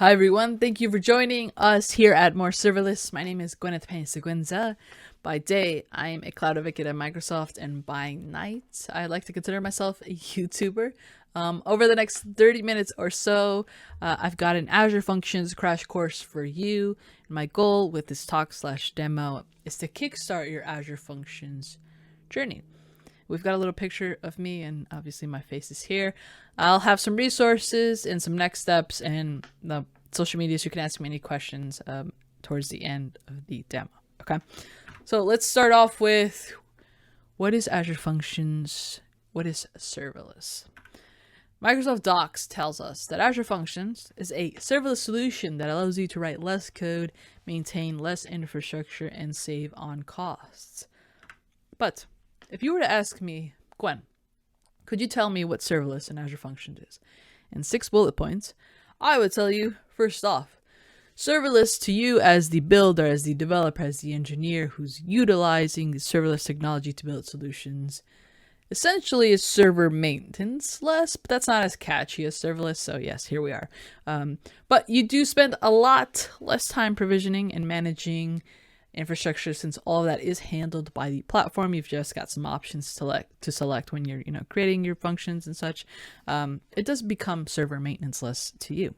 Hi everyone, thank you for joining us here at More Serverless. My name is Gwyneth Pena-Siguenza. By day, I am a cloud advocate at Microsoft, and by night, I like to consider myself a YouTuber. Over the next 30 minutes or so, I've got an Azure Functions crash course for you. And my goal with this talk/demo is to kickstart your Azure Functions journey. We've got a little picture of me, and obviously my face is here. I'll have some resources and some next steps and the social media, so you can ask me any questions towards the end of the demo. Okay, so let's start off with what is Azure Functions? What is serverless? Microsoft Docs tells us that Azure Functions is a serverless solution that allows you to write less code, maintain less infrastructure, and save on costs. But if you were to ask me, Gwen, could you tell me what serverless and Azure Functions is? In 6 bullet points, I would tell you, first off, serverless to you as the builder, as the developer, as the engineer who's utilizing the serverless technology to build solutions, essentially is server maintenance less, but that's not as catchy as serverless, so yes, here we are. But you do spend a lot less time provisioning and managing infrastructure, since all of that is handled by the platform. You've just got some options to select when you're creating your functions and such. It does become server maintenance less to you.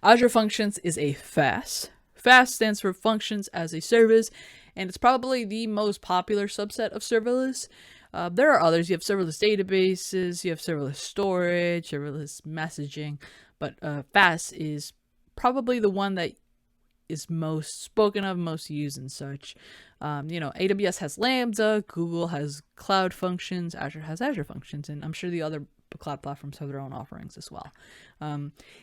Azure Functions is a FaaS. FaaS stands for Functions as a Service, and it's probably the most popular subset of serverless. There are others. You have serverless databases, you have serverless storage, serverless messaging, but FaaS is probably the one that is most spoken of, most used and such. AWS has Lambda, Google has Cloud Functions, Azure has Azure Functions, and I'm sure the other cloud platforms have their own offerings as well.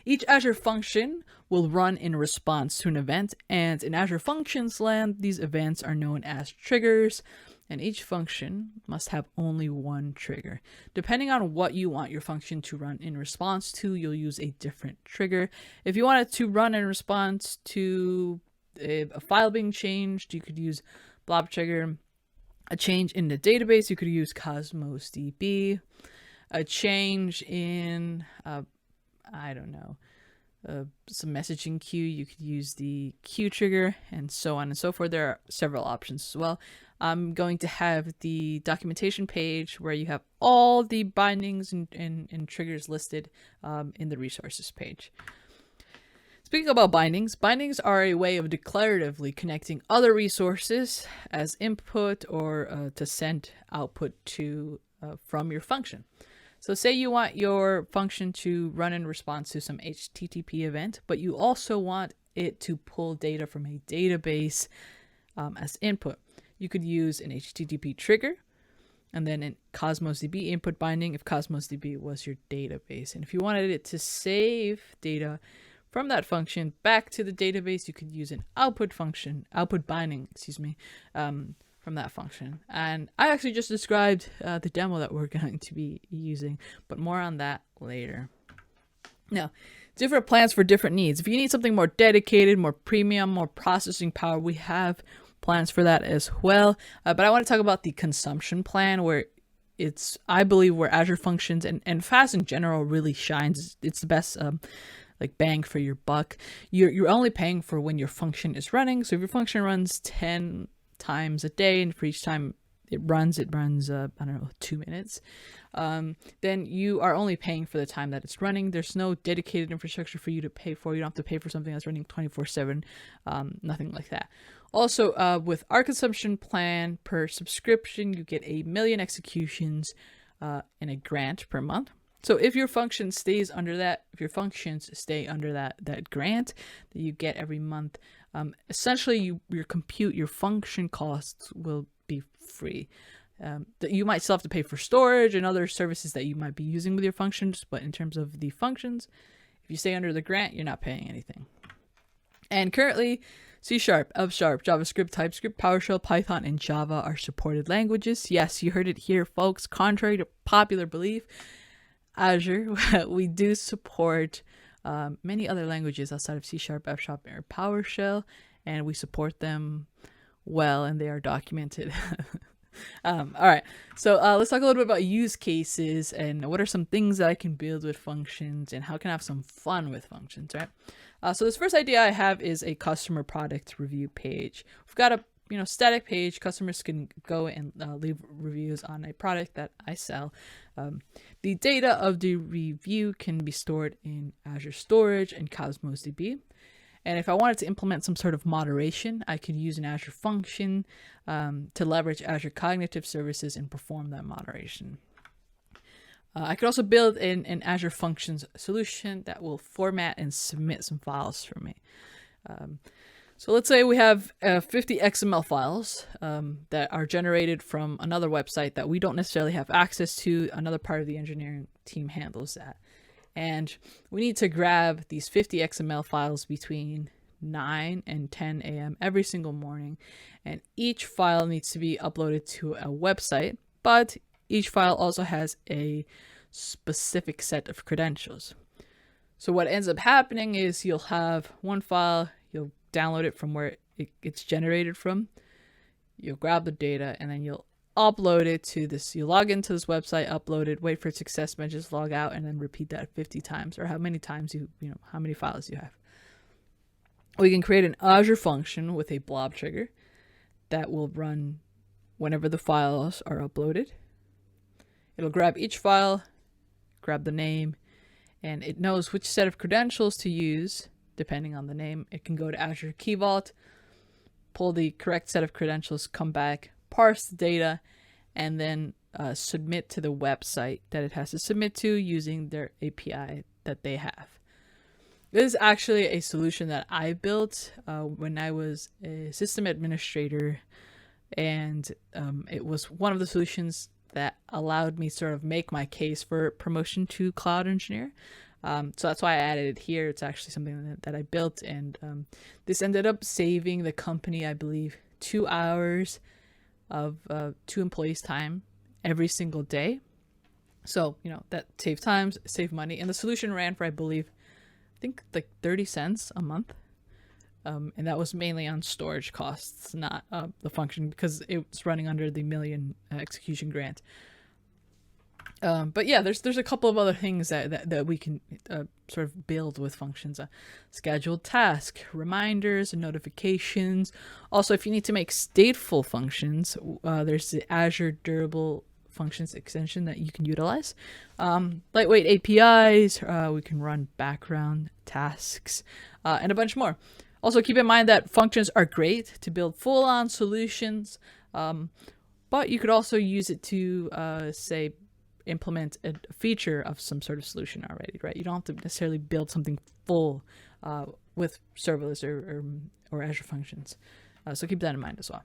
Each Azure function will run in response to an event, and in Azure Functions land, these events are known as triggers, and each function must have only one trigger. Depending on what you want your function to run in response to, you'll use a different trigger. If you want it to run in response to a file being changed, you could use Blob trigger. A change in the database, you could use Cosmos DB. A change in, some messaging queue, you could use the queue trigger, and so on and so forth. There are several options as well. I'm going to have the documentation page where you have all the bindings and triggers listed in the resources page. Speaking about bindings, bindings are a way of declaratively connecting other resources as input or to send output to from your function. So say you want your function to run in response to some HTTP event, but you also want it to pull data from a database as input. You could use an HTTP trigger and then a Cosmos DB input binding if Cosmos DB was your database. And if you wanted it to save data from that function back to the database, you could use an output binding, from that function. And I actually just described the demo that we're going to be using, but more on that later. Now, different plans for different needs. If you need something more dedicated, more premium, more processing power, we have plans for that as well. But I want to talk about the consumption plan, where it's, I believe, where Azure Functions and FaaS in general really shines. It's the best bang for your buck. You're only paying for when your function is running. So if your function runs 10 times a day, and for each time it runs 2 minutes, then you are only paying for the time that it's running. There's no dedicated infrastructure for you to pay for. You don't have to pay for something that's running 24/7, nothing like that. Also, with our consumption plan per subscription, you get 1 million executions and a grant per month. So if your function stays under that, if your functions stay under that grant that you get every month, essentially your function costs will be free. You might still have to pay for storage and other services that you might be using with your functions, but in terms of the functions, if you stay under the grant, you're not paying anything. And currently, C#, F#, JavaScript, TypeScript, PowerShell, Python, and Java are supported languages. Yes, you heard it here, folks. Contrary to popular belief, Azure, we do support many other languages outside of C#, F#, or PowerShell, and we support them well, and they are documented. All right. So let's talk a little bit about use cases and what are some things that I can build with functions and how can I have some fun with functions, right? So this first idea I have is a customer product review page. We've got a static page. Customers can go and leave reviews on a product that I sell. The data of the review can be stored in Azure Storage and Cosmos DB. And if I wanted to implement some sort of moderation, I could use an Azure function to leverage Azure Cognitive Services and perform that moderation. I could also build an Azure Functions solution that will format and submit some files for me. So let's say we have 50 XML files that are generated from another website that we don't necessarily have access to. Another part of the engineering team handles that. And we need to grab these 50 XML files between 9 and 10 a.m. every single morning. And each file needs to be uploaded to a website, but each file also has a specific set of credentials. So what ends up happening is you'll have one file, you'll download it from where it's generated from, you'll grab the data, and then you'll upload it to this. You log into this website, upload it, wait for its success messages, log out, and then repeat that 50 times, or how many times how many files you have. We can create an Azure function with a blob trigger that will run whenever the files are uploaded. It'll grab each file, grab the name, and it knows which set of credentials to use depending on the name. It can go to Azure Key Vault, pull the correct set of credentials, come back, parse the data, and then submit to the website that it has to submit to using their API that they have. This is actually a solution that I built when I was a system administrator, and it was one of the solutions that allowed me sort of make my case for promotion to cloud engineer. So that's why I added it here. It's actually something that I built, and this ended up saving the company, I believe, 2 hours of 2 employees' time every single day. So, that saved time, saved money. And the solution ran for, I think like 30 cents a month. And that was mainly on storage costs, not the function, because it was running under the $1 million execution grant. But yeah, there's a couple of other things that we can sort of build with functions. Scheduled task, reminders, and notifications. Also, if you need to make stateful functions, there's the Azure Durable Functions extension that you can utilize. Lightweight APIs, we can run background tasks, and a bunch more. Also, keep in mind that functions are great to build full-on solutions, but you could also use it to, say, implement a feature of some sort of solution already, right? You don't have to necessarily build something full with serverless or Azure Functions. So keep that in mind as well.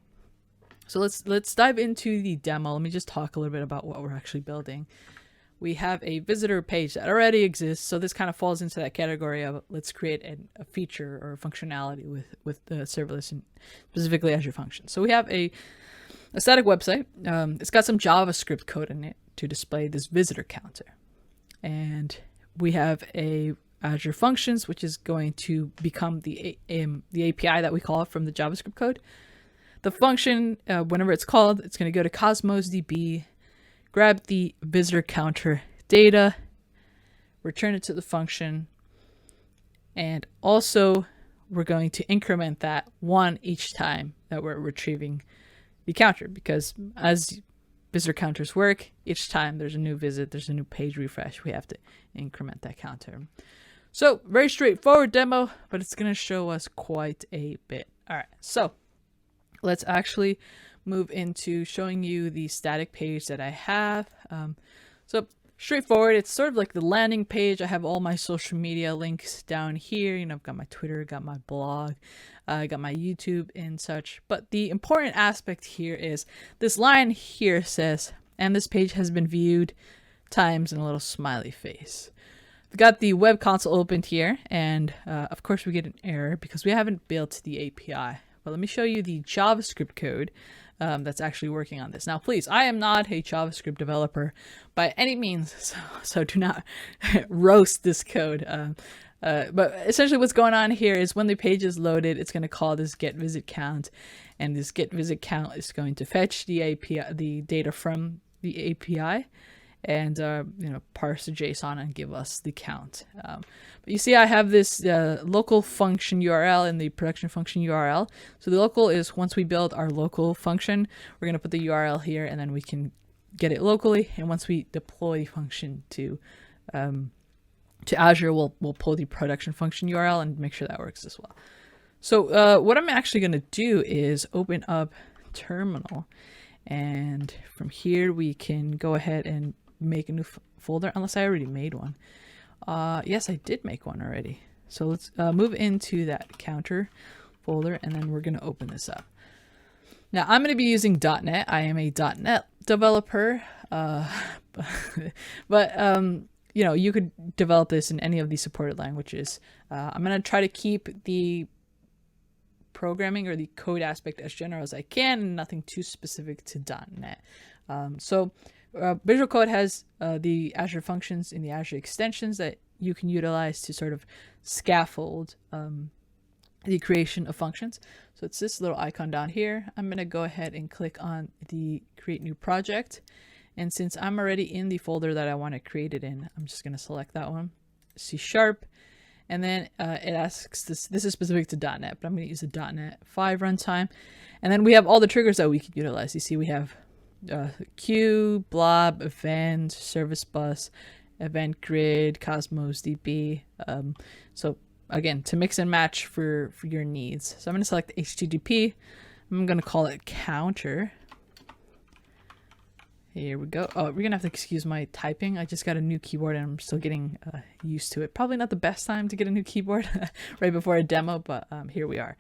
So let's dive into the demo. Let me just talk a little bit about what we're actually building. We have a visitor page that already exists, so this kind of falls into that category of let's create a feature or a functionality with the serverless and specifically Azure Functions. So we have a static website. It's got some JavaScript code in it to display this visitor counter, and we have a Azure Functions, which is going to become the API that we call from the JavaScript code. The function, whenever it's called, it's going to go to Cosmos DB, grab the visitor counter data, return it to the function, and also we're going to increment that 1 each time that we're retrieving the counter, because as visitor counters work, each time there's a new visit, there's a new page refresh, we have to increment that counter. So very straightforward demo, but it's going to show us quite a bit. All right, so let's actually move into showing you the static page that I have. So straightforward. It's sort of like the landing page. I have all my social media links down here. I've got my Twitter, got my blog, I got my YouTube and such. But the important aspect here is this line here says, and this page has been viewed times, and a little smiley face. We've got the web console opened here, and of course we get an error because we haven't built the API. But let me show you the JavaScript code that's actually working on this. Now, please, I am not a JavaScript developer by any means, so do not roast this code. But essentially what's going on here is when the page is loaded, it's going to call this get visit count, and this get visit count is going to fetch the API, the data from the API, and parse the JSON and give us the count. But you see, I have this local function URL and the production function URL. So the local is once we build our local function, we're going to put the URL here, and then we can get it locally. And once we deploy the function to Azure, we'll pull the production function URL and make sure that works as well. So what I'm actually going to do is open up terminal, and from here we can go ahead and make a new folder, unless I already made one. Yes, I did make one already. So let's move into that counter folder, and then we're going to open this up. Now I'm going to be using .NET. I am a .NET developer, but you could develop this in any of the supported languages. I'm going to try to keep the programming or the code aspect as general as I can, and nothing too specific to .NET. Visual Code has the Azure Functions in the Azure extensions that you can utilize to sort of scaffold the creation of functions. So it's this little icon down here. I'm going to go ahead and click on the Create New Project. And since I'm already in the folder that I want to create it in, I'm just going to select that one, C#, and then it asks this is specific to .NET, but I'm going to use the .NET 5 runtime. And then we have all the triggers that we can utilize. You see we have queue, blob, event, service bus, event grid, Cosmos DB. So again, to mix and match for your needs. So I'm going to select HTTP. I'm going to call it counter. Here we go. Oh, we're going to have to excuse my typing. I just got a new keyboard and I'm still getting used to it. Probably not the best time to get a new keyboard right before a demo, but here we are.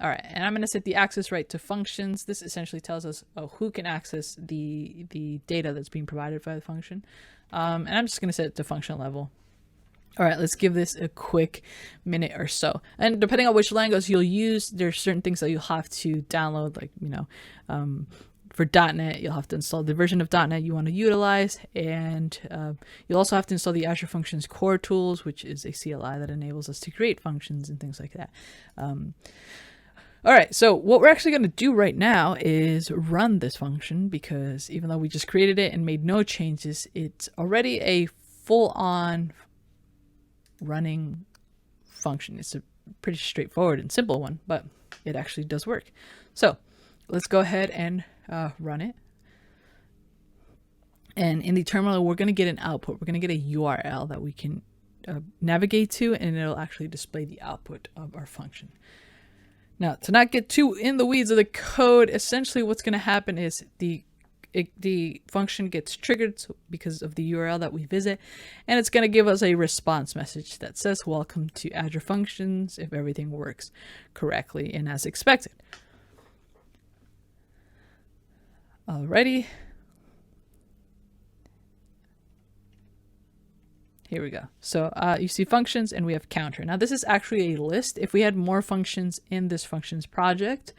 All right, and I'm going to set the access right to functions. This essentially tells us who can access the data that's being provided by the function. And I'm just going to set it to function level. All right, let's give this a quick minute or so. And depending on which language you'll use, there's certain things that you'll have to download, like, for .NET, you'll have to install the version of .NET you want to utilize, and you'll also have to install the Azure Functions core tools, which is a CLI that enables us to create functions and things like that. All right, so what we're actually going to do right now is run this function, because even though we just created it and made no changes, it's already a full-on running function. It's a pretty straightforward and simple one, but it actually does work. So let's go ahead and run it. And in the terminal, we're going to get an output. We're going to get a URL that we can navigate to, and it'll actually display the output of our function. Now, to not get too in the weeds of the code, essentially what's going to happen is the function gets triggered because of the URL that we visit, and it's going to give us a response message that says, "Welcome to Azure Functions," if everything works correctly and as expected. Alrighty. Here we go. So you see functions, and we have counter. Now this is actually a list. If we had more functions in this functions project,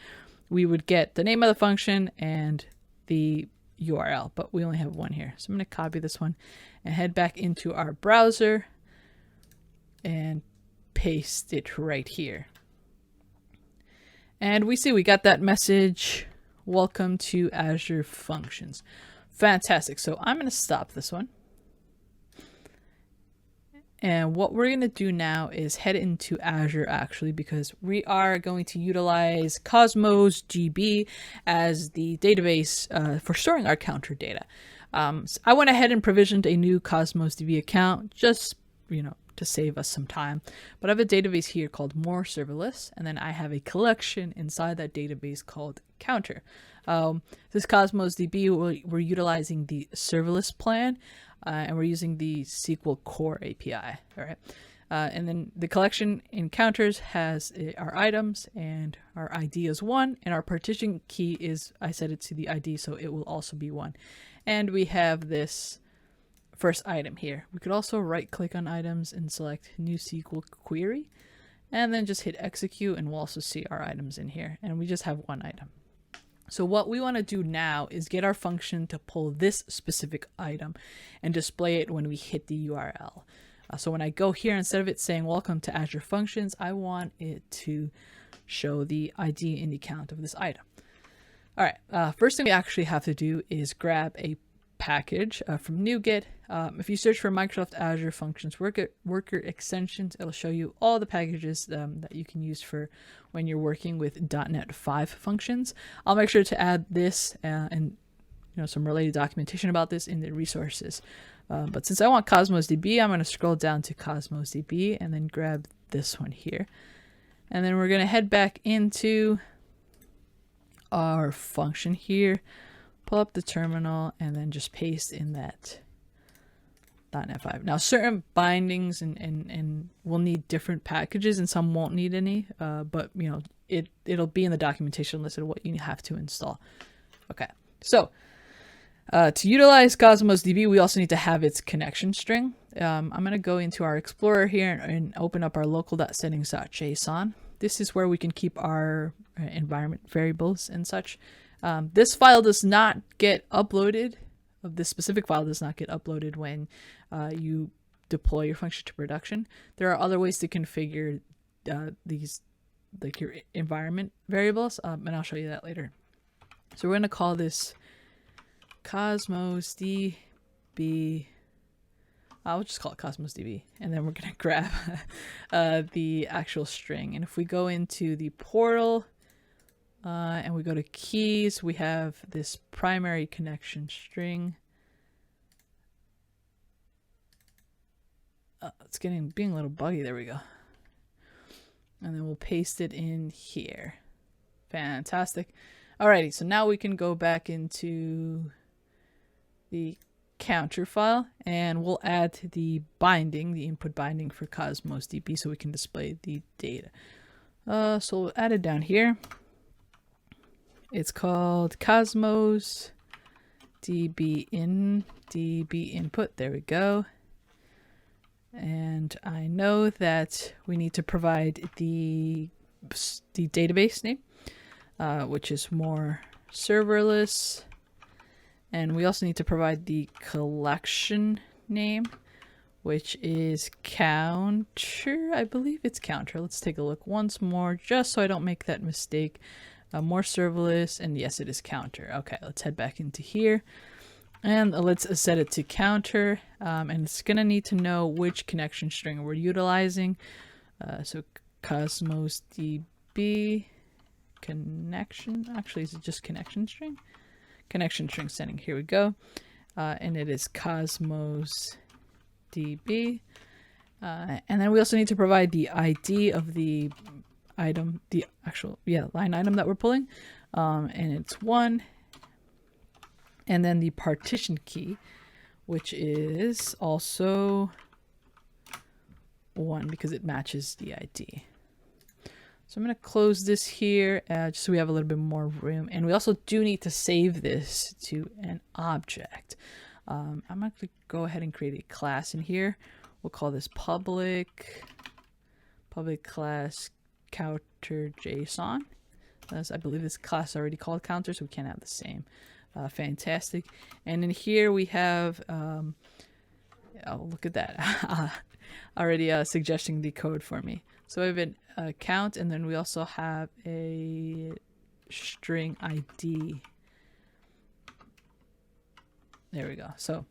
we would get the name of the function and the URL, but we only have one here. So I'm going to copy this one and head back into our browser and paste it right here. And we see we got that message, "Welcome to Azure Functions." Fantastic. So I'm going to stop this one. And what we're going to do now is head into Azure, actually, because we are going to utilize Cosmos DB as the database for storing our counter data. So I went ahead and provisioned a new Cosmos DB account just, to save us some time. But I have a database here called More Serverless, and then I have a collection inside that database called Counter. This Cosmos DB, we're utilizing the serverless plan. And we're using the SQL Core API. All right. And then the collection encounters has our items, and our ID is 1, and our partition key is, I set it to the ID, so it will also be 1. And we have this first item here. We could also right click on items and select new SQL query, and then just hit execute, and we'll also see our items in here. And we just have one item. So what we want to do now is get our function to pull this specific item and display it when we hit the URL. So when I go here, instead of it saying "Welcome to Azure Functions," I want it to show the ID and the count of this item. All right, first thing we actually have to do is grab a package from NuGet. If you search for Microsoft Azure Functions worker extensions, it'll show you all the packages that you can use for when you're working with .NET 5 functions. I'll make sure to add this and some related documentation about this in the resources. But since I want Cosmos DB, I'm going to scroll down to Cosmos DB and then grab this one here. And then we're going to head back into our function here, pull up the terminal, and then just paste in that .NET 5. Now, certain bindings and will need different packages, and some won't need any. But it'll be in the documentation listed what you have to install. Okay, so to utilize Cosmos DB, we also need to have its connection string. I'm going to go into our Explorer here and open up our local.settings.json. This is where we can keep our environment variables and such. This file does not get uploaded. This specific file does not get uploaded when you deploy your function to production. There are other ways to configure these, like your environment variables, and I'll show you that later. So we're going to call this Cosmos DB. I'll just call it Cosmos DB, and then we're going to grab the actual string. And if we go into the portal and we go to keys, we have this primary connection string. It's being a little buggy. There we go. And then we'll paste it in here. Fantastic. Alrighty, so now we can go back into the counter file, and we'll add the binding, the input binding for Cosmos DB, so we can display the data. So we'll add it down here. It's called Cosmos DB input. There we go. And I know that we need to provide the database name, which is more serverless. And we also need to provide the collection name, which is counter. I believe it's counter. Let's take a look once more, just so I don't make that mistake. More serverless, and yes, it is counter. Okay, let's head back into here. And let's set it to counter. And it's going to need to know which connection string we're utilizing. So Cosmos DB connection. Actually, is it just connection string? Connection string setting. Here we go. And it is Cosmos DB. And then we also need to provide the ID of the item, the actual line item that we're pulling. And it's 1. And then the partition key, which is also 1 because it matches the ID. So I'm going to close this here just so we have a little bit more room. And we also do need to save this to an object. I'm going to go ahead and create a class in here. We'll call this public class counter JSON. As I believe this class is already called counter, so we can't have the same. Fantastic. And in here we have, oh, look at that. Already suggesting the code for me. So we have a count, and then we also have a string ID. There we go. So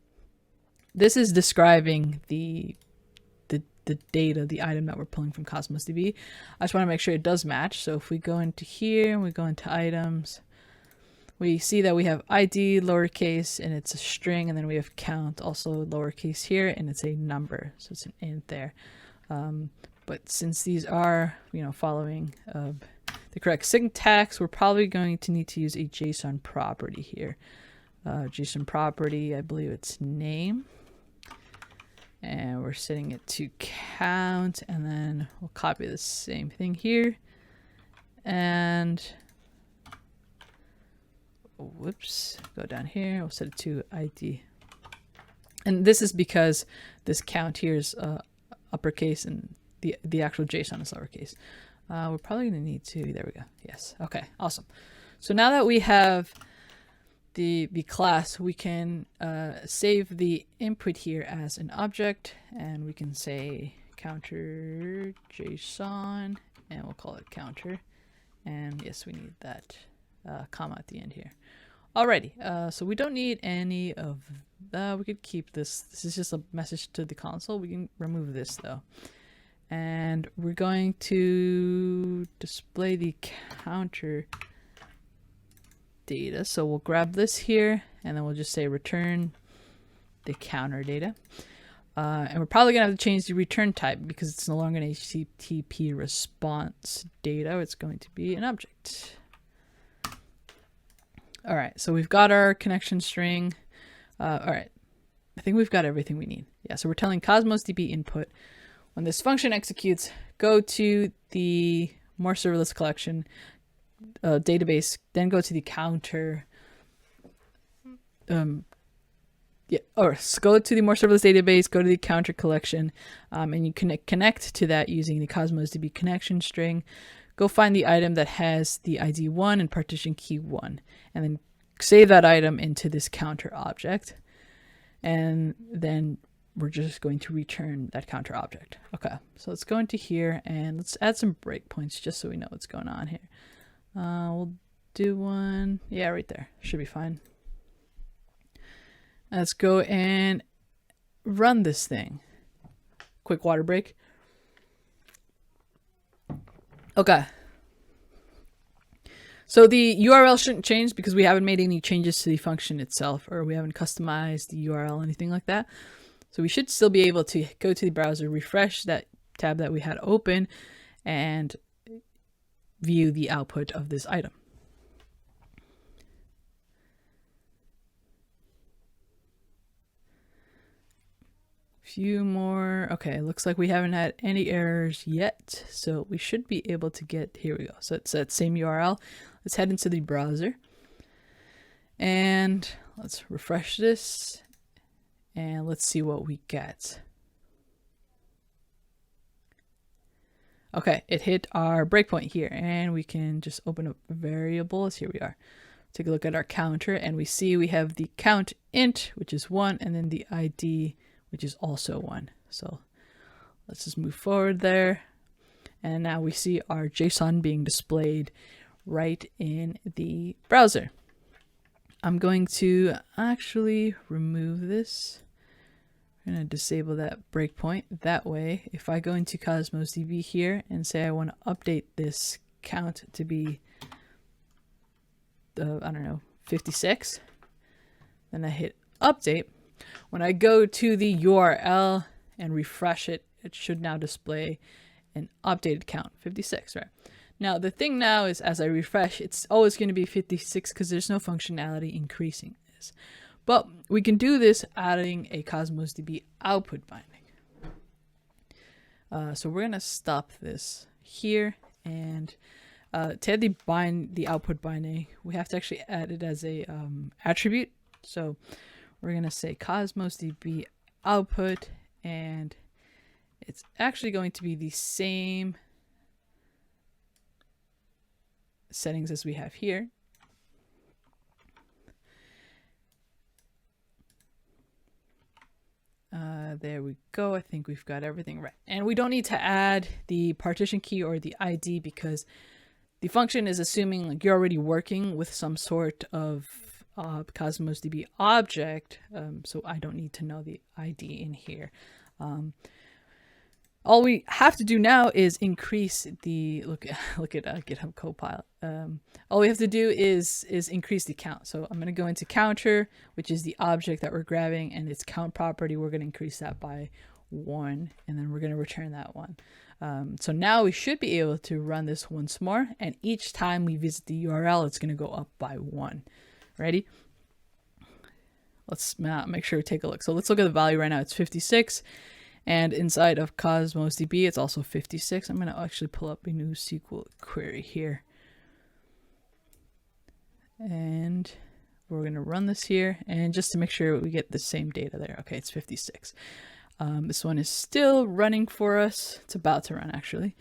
this is describing the data, the item that we're pulling from Cosmos DB. I just want to make sure it does match. So if we go into here and we go into items, we see that we have ID lowercase and it's a string, and then we have count also lowercase here, and it's a number, so it's an int there. But since these are following the correct syntax, we're probably going to need to use a JSON property here. JSON property, I believe it's name, and we're setting it to count, and then we'll copy the same thing here, and whoops, go down here, we'll set it to ID. And this is because this count here is uppercase and the actual JSON is lowercase. We're probably going to need to, there we go. Yes. Okay, awesome. So now that we have the class, we can save the input here as an object, and we can say counter JSON, and we'll call it counter. And yes, we need that comma at the end here. Alrighty, so we don't need any of that. We could keep this. This is just a message to the console. We can remove this though. And we're going to display the counter data. So we'll grab this here and then we'll just say return the counter data. And we're probably gonna have to change the return type because it's no longer an HTTP response data. It's going to be an object. All right, so we've got our connection string. All right, I think we've got everything we need. Yeah, so we're telling Cosmos DB input. When this function executes, go to the more serverless collection database, then go to the counter. Go to the more serverless database, go to the counter collection, and you connect to that using the Cosmos DB connection string. Go find the item that has the ID 1 and partition key 1, and then save that item into this counter object. And then we're just going to return that counter object. Okay, so let's go into here and let's add some breakpoints just so we know what's going on here. We'll do one, yeah, right there. Should be fine. Let's go and run this thing. Quick water break. Okay. So the URL shouldn't change because we haven't made any changes to the function itself, or we haven't customized the URL, anything like that. So we should still be able to go to the browser, refresh that tab that we had open, and view the output of this item. Few more. Okay, looks like we haven't had any errors yet, so we should be able to get, here we go. So it's that same URL. Let's head into the browser and let's refresh this and let's see what we get. Okay, it hit our breakpoint here, and we can just open up variables. Here we are. Take a look at our counter, and we see we have the count int, which is 1, and then the ID, which is also 1. So let's just move forward there. And now we see our JSON being displayed right in the browser. I'm going to actually remove this. I'm going to disable that breakpoint. That way, if I go into Cosmos DB here and say I want to update this count to be, I don't know, 56, then I hit update. When I go to the URL and refresh it, it should now display an updated count, 56, right? Now, the thing now is as I refresh, it's always going to be 56 because there's no functionality increasing this. But we can do this adding a Cosmos DB output binding. So we're going to stop this here, and to add the output binding, we have to actually add it as a attribute. So we're going to say Cosmos DB output, and it's actually going to be the same settings as we have here. There we go. I think we've got everything right. And we don't need to add the partition key or the ID because the function is assuming like you're already working with some sort of Cosmos DB object. So I don't need to know the ID in here. All we have to do now is increase the look at GitHub Copilot. All we have to do is increase the count. So I'm going to go into counter, which is the object that we're grabbing, and its count property. We're going to increase that by 1, and then we're going to return that 1. So now we should be able to run this once more, and each time we visit the URL, it's going to go up by 1. Ready? Let's make sure we take a look. So let's look at the value right now. It's 56. And inside of Cosmos DB, it's also 56. I'm going to actually pull up a new SQL query here. And we're going to run this here. And just to make sure we get the same data there. Okay, it's 56. This one is still running for us. It's about to run, actually.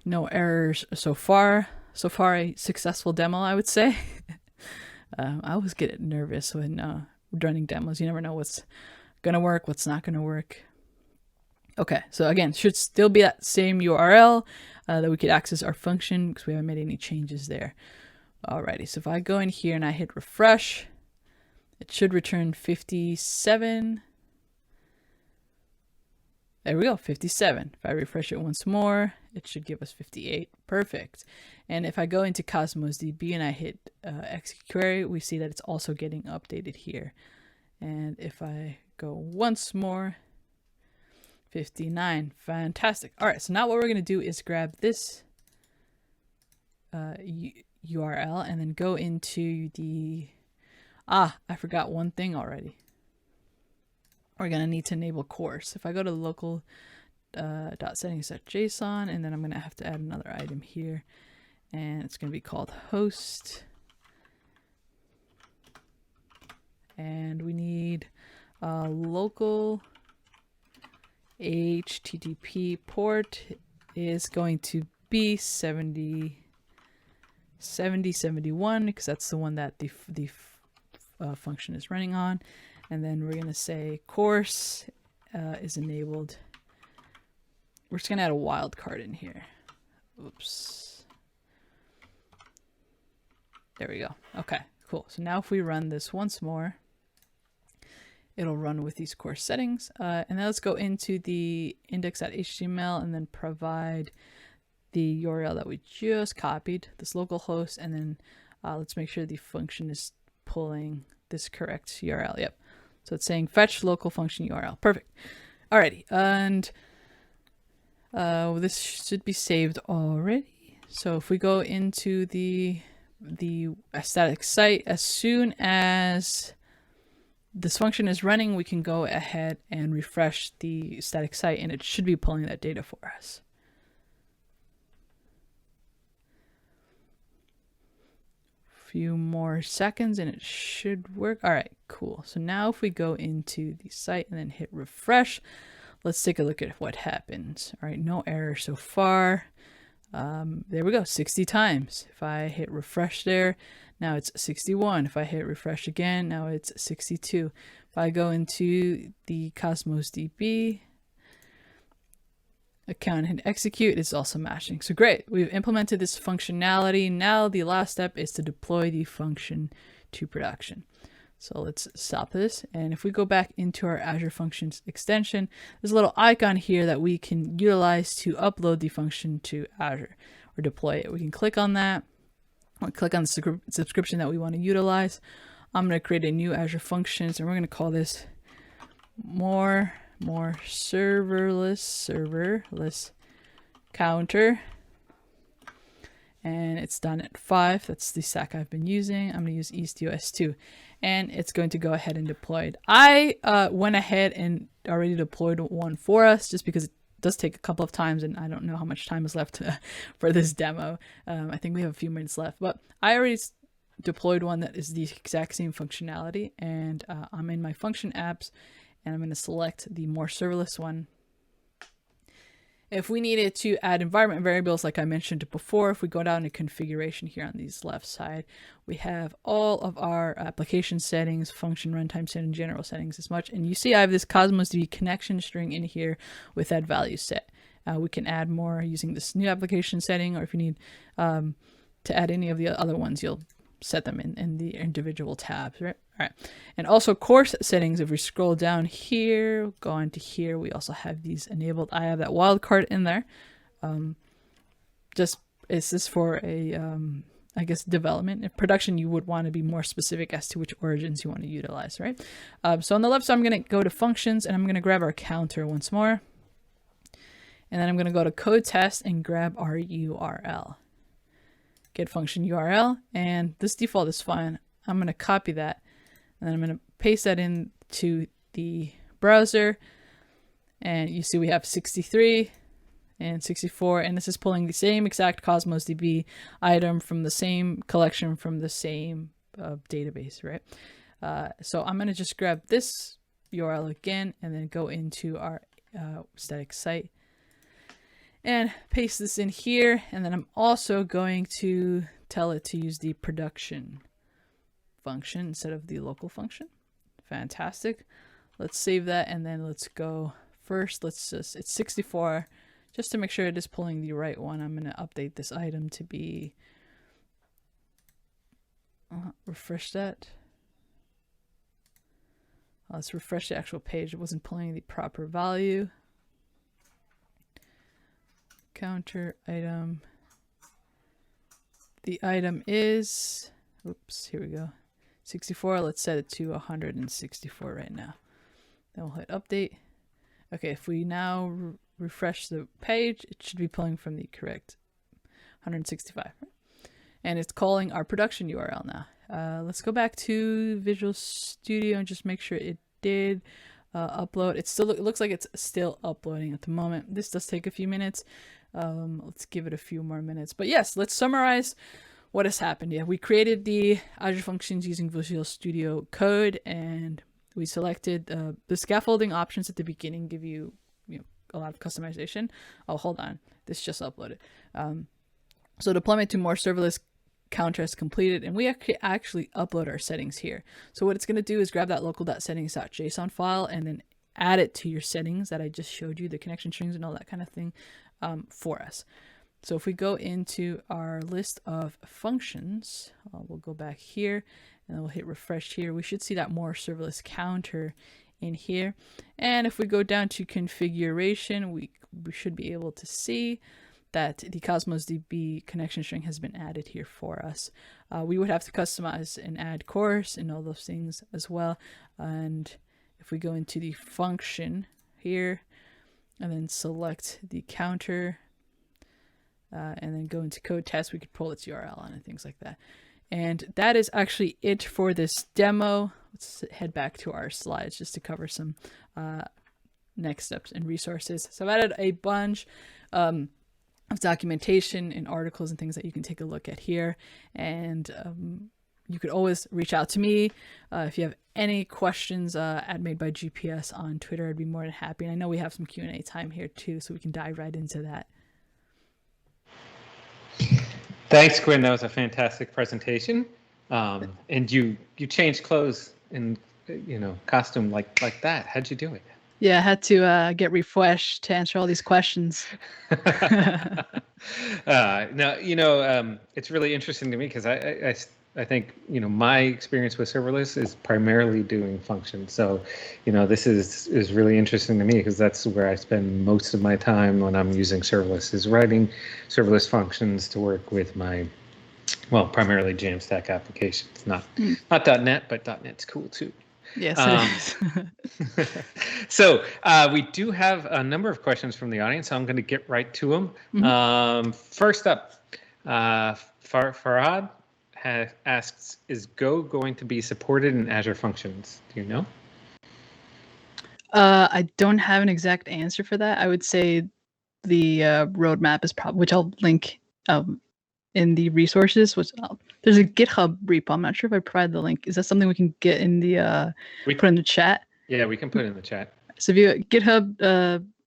No errors so far. So far, a successful demo, I would say. I always get nervous when running demos. You never know what's going to work, what's not going to work. Okay, so again, should still be that same URL. that we could access our function because we haven't made any changes there. Alrighty, so if I go in here and I hit refresh, it should return 57. There we go, 57. If I refresh it once more, it should give us 58. Perfect. And if I go into Cosmos DB and I hit execute query, we see that it's also getting updated here. And if I go once more, 59. Fantastic. All right, so now what we're going to do is grab this URL and then go into the... I forgot one thing already. We're going to need to enable course. If I go to local .settings.json, and then I'm going to have to add another item here, and it's going to be called host. And we need local HTTP port is going to be 7071 because that's the one that the function is running on. And then we're going to say course is enabled. We're just going to add a wildcard in here. Oops. There we go. Okay, cool. So now if we run this once more, it'll run with these course settings. And then let's go into the index.html and then provide the URL that we just copied, this local host. And then let's make sure the function is pulling this correct URL. Yep. So it's saying fetch local function URL. Perfect. Alrighty. And this should be saved already. So if we go into the static site, as soon as this function is running, we can go ahead and refresh the static site and it should be pulling that data for us. Few more seconds and it should work. All right, cool. So now if we go into the site and then hit refresh, let's take a look at what happens. All right, no error so far. There we go, 60 times. If I hit refresh there, now it's 61. If I hit refresh again, now it's 62. If I go into the Cosmos DB account and hit execute, it's also matching. So great, we've implemented this functionality. Now the last step is to deploy the function to production. So let's stop this. And if we go back into our Azure Functions extension, there's a little icon here that we can utilize to upload the function to Azure or deploy it. We can click on that. I'll click on the subscription that we want to utilize. I'm going to create a new Azure Functions and we're going to call this more serverless counter. And it's done at 5. That's the stack I've been using. I'm going to use EastUS2 and it's going to go ahead and deploy it. I went ahead and already deployed one for us just because it does take a couple of times and I don't know how much time is left for this demo. I think we have a few minutes left, but I already deployed one that is the exact same functionality, and I'm in my function apps and I'm going to select the more serverless one. If we needed to add environment variables, like I mentioned before, if we go down to configuration here on these left side, we have all of our application settings, function runtime setting, general settings as much. And you see I have this Cosmos DB connection string in here with that value set. We can add more using this new application setting, or if you need to add any of the other ones, you'll set them in the individual tabs, right? All right. And also course settings, if we scroll down here, go into here, we also have these enabled. I have that wildcard in there. Just is this for a, I guess, development. In production, you would want to be more specific as to which origins you want to utilize, right? So on the left side, I'm going to go to functions and I'm going to grab our counter once more. And then I'm going to go to code test and grab our URL. Get function URL, and this default is fine. I'm going to copy that and then I'm going to paste that into the browser, and you see we have 63 and 64, and this is pulling the same exact Cosmos DB item from the same collection from the same database, right? So I'm going to just grab this URL again and then go into our static site and paste this in here. And then I'm also going to tell it to use the production function instead of the local function. Fantastic. Let's save that and then let's go first. Let's just, it's 64 Just to make sure it is pulling the right one, I'm going to update this item to be, refresh that. Let's refresh the actual page. It wasn't pulling the proper value. Counter item. The item is, oops, here we go. 64. Let's set it to 164 right now. Then we'll hit update. Okay, if we now refresh the page, it should be pulling from the correct 165. And it's calling our production URL now. Let's go back to Visual Studio and just make sure it did upload. It looks like it's still uploading at the moment. This does take a few minutes. Let's give it a few more minutes. But yes, let's summarize what has happened. Yeah, we created the Azure Functions using Visual Studio Code, and we selected the scaffolding options at the beginning give you, a lot of customization. Oh, hold on. This just uploaded. So deployment to more serverless counter is completed, and we actually upload our settings here. So what it's going to do is grab that local.settings.json file and then add it to your settings that I just showed you, the connection strings and all that kind of thing, for us. So if we go into our list of functions, we'll go back here and then we'll hit refresh here. We should see that more serverless counter in here. And if we go down to configuration, we should be able to see that the Cosmos DB connection string has been added here for us. We would have to customize and add course and all those things as well. And if we go into the function here and then select the counter and then go into code test, we could pull its URL on and things like that. And that is actually it for this demo. Let's head back to our slides just to cover some next steps and resources. So I've added a bunch of documentation and articles and things that you can take a look at here. And you could always reach out to me if you have any questions at Made by GPS on Twitter. I'd be more than happy. And I know we have some Q&A time here too, so we can dive right into that. Thanks, Gwyn. That was a fantastic presentation. And you changed clothes in costume like that. How'd you do it? Yeah, I had to get refreshed to answer all these questions. Now, it's really interesting to me because I think, my experience with serverless is primarily doing functions. So, this is really interesting to me because that's where I spend most of my time when I'm using serverless, is writing serverless functions to work with my, primarily Jamstack applications. Not .NET, but .NET's cool too. Yes, it is. So we do have a number of questions from the audience, so I'm going to get right to them. Mm-hmm. First up, Farhad asks, is Go going to be supported in Azure Functions? Do you know? I don't have an exact answer for that. I would say the roadmap is probably, which I'll link in the resources. There's a GitHub repo. I'm not sure if I provide the link. Is that something we can get in the put in the chat? Yeah, we can put it in the chat. So if you GitHub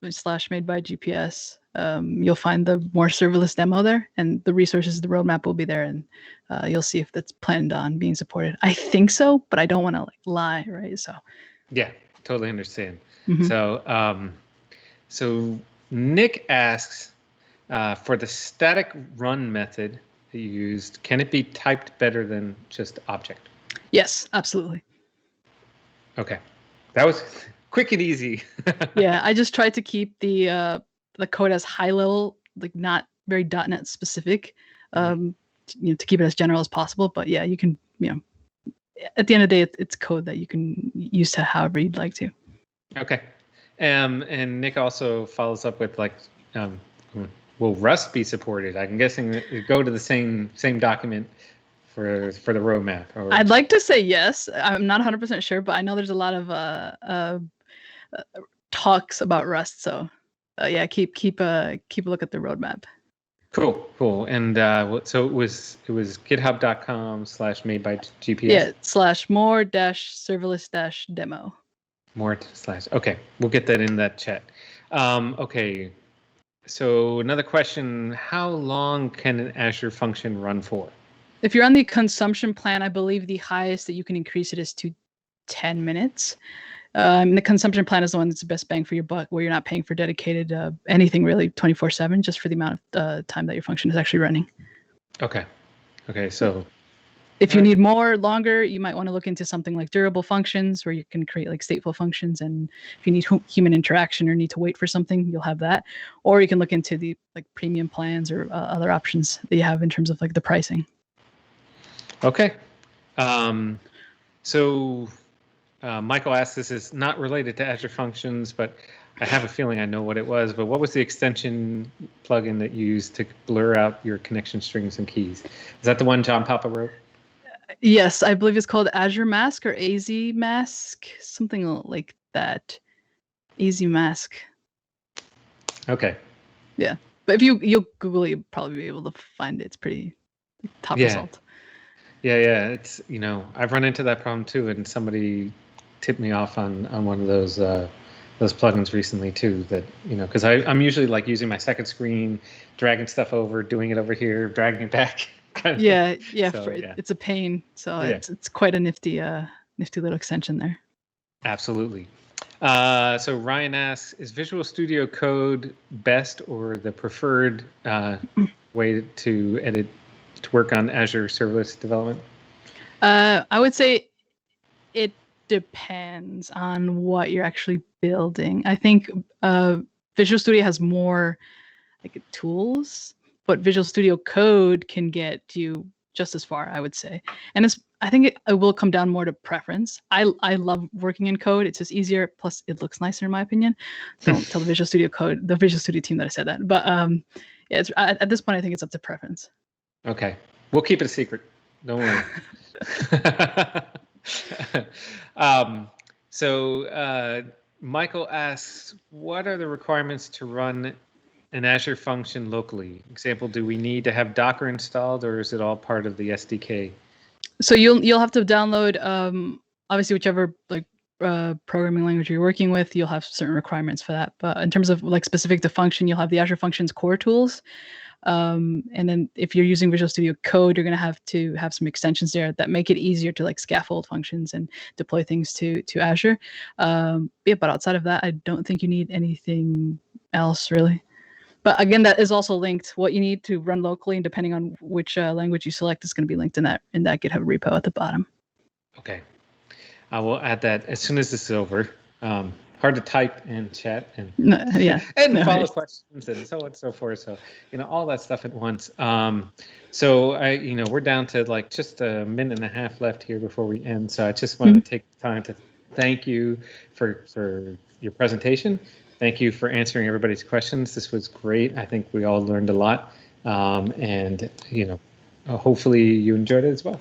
/ Made by GPS, you'll find the more serverless demo there, and the resources, the roadmap will be there, and you'll see if that's planned on being supported. I think so, but I don't want to lie, right? So yeah, totally understand. Mm-hmm. So Nick asks, for the static run method that you used, can it be typed better than just object? Yes, absolutely. Okay, that was quick and easy. Yeah, I just tried to keep the code as high level, not very .NET specific, to keep it as general as possible. But yeah, you can, at the end of the day, it's code that you can use to however you'd like to. Okay, and Nick also follows up with will Rust be supported? I'm guessing it go to the same document for the roadmap. Or... I'd like to say yes. I'm not 100% sure, but I know there's a lot of talks about Rust. So yeah, keep a look at the roadmap. Cool. And so it was github.com/madebyGPS. Yeah, /more-serverless-demo. Okay, we'll get that in that chat. Okay. So another question, how long can an Azure function run for? If you're on the consumption plan, I believe the highest that you can increase it is to 10 minutes. The consumption plan is the one that's the best bang for your buck, where you're not paying for dedicated anything really 24/7, just for the amount of time that your function is actually running. Okay. So if you need longer, you might want to look into something like durable functions, where you can create like stateful functions. And if you need human interaction or need to wait for something, you'll have that. Or you can look into the like premium plans or other options that you have in terms of like the pricing. Okay. So Michael asked, this is not related to Azure Functions, but I have a feeling I know what it was. But what was the extension plugin that you used to blur out your connection strings and keys? Is that the one John Papa wrote? Yes, I believe it's called Azure Mask or AZ Mask, something like that. AZ Mask. Okay. Yeah, but if you'll Google it, you'll probably be able to find it. It's pretty top result. Yeah. It's, I've run into that problem too, and somebody tipped me off on one of those plugins recently too. That because I'm usually like using my second screen, dragging stuff over, doing it over here, dragging it back. Yeah. So, it's a pain. So yeah. it's quite a nifty little extension there. Absolutely. So Ryan asks, is Visual Studio Code best or the preferred way to work on Azure serverless development? I would say it depends on what you're actually building. I think Visual Studio has more like tools, but Visual Studio Code can get you just as far, I would say. And I think it will come down more to preference. I love working in code. It's just easier. Plus, it looks nicer in my opinion. Don't tell the Visual Studio team that I said that. But yeah, at this point, I think it's up to preference. Okay, we'll keep it a secret. Don't worry. So Michael asks, what are the requirements to run an Azure function locally? Example, do we need to have Docker installed, or is it all part of the SDK? So you'll have to download obviously whichever like programming language you're working with. You'll have certain requirements for that. But in terms of like specific to function, you'll have the Azure Functions core tools. And then if you're using Visual Studio Code, you're going to have some extensions there that make it easier to like scaffold functions and deploy things to Azure. Yeah, but outside of that, I don't think you need anything else really. But again, that is also linked. What you need to run locally, and depending on which language you select, is going to be linked in that GitHub repo at the bottom. Okay, I will add that as soon as this is over. Hard to type and chat and follow questions and so on and so forth. So all that stuff at once. So we're down to like just a minute and a half left here before we end. So I just wanted to take time to thank you for your presentation. Thank you for answering everybody's questions. This was great. I think we all learned a lot, and hopefully you enjoyed it as well.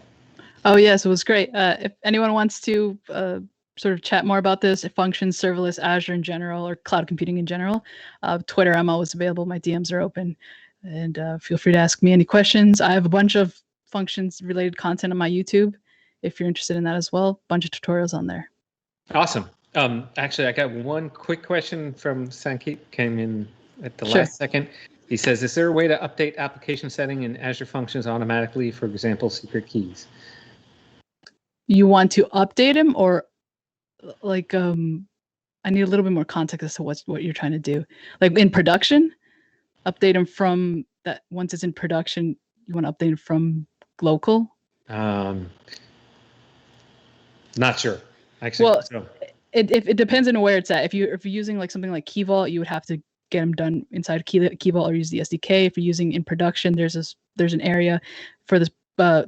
Oh yes, it was great. If anyone wants to sort of chat more about this, functions, serverless, Azure in general, or cloud computing in general, Twitter, I'm always available. My DMs are open, and feel free to ask me any questions. I have a bunch of functions related content on my YouTube. If you're interested in that as well, bunch of tutorials on there. Awesome. Actually, I got one quick question from Sankeet, came in at the last second. He says, is there a way to update application setting in Azure Functions automatically, for example, secret keys? You want to update them, or like I need a little bit more context as to what you're trying to do. Like in production, update them from that. Once it's in production, you want to update them from local? Not sure. Actually, well, so. It depends on where it's at. If you're using like something like Key Vault, you would have to get them done inside Key Vault or use the SDK. If you're using in production, there's an area for this,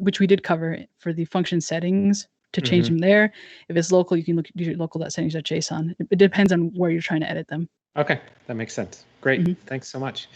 which we did cover for the function settings to change them there. If it's local, you can use your local.settings.json. It depends on where you're trying to edit them. Okay, that makes sense. Great. Thanks so much.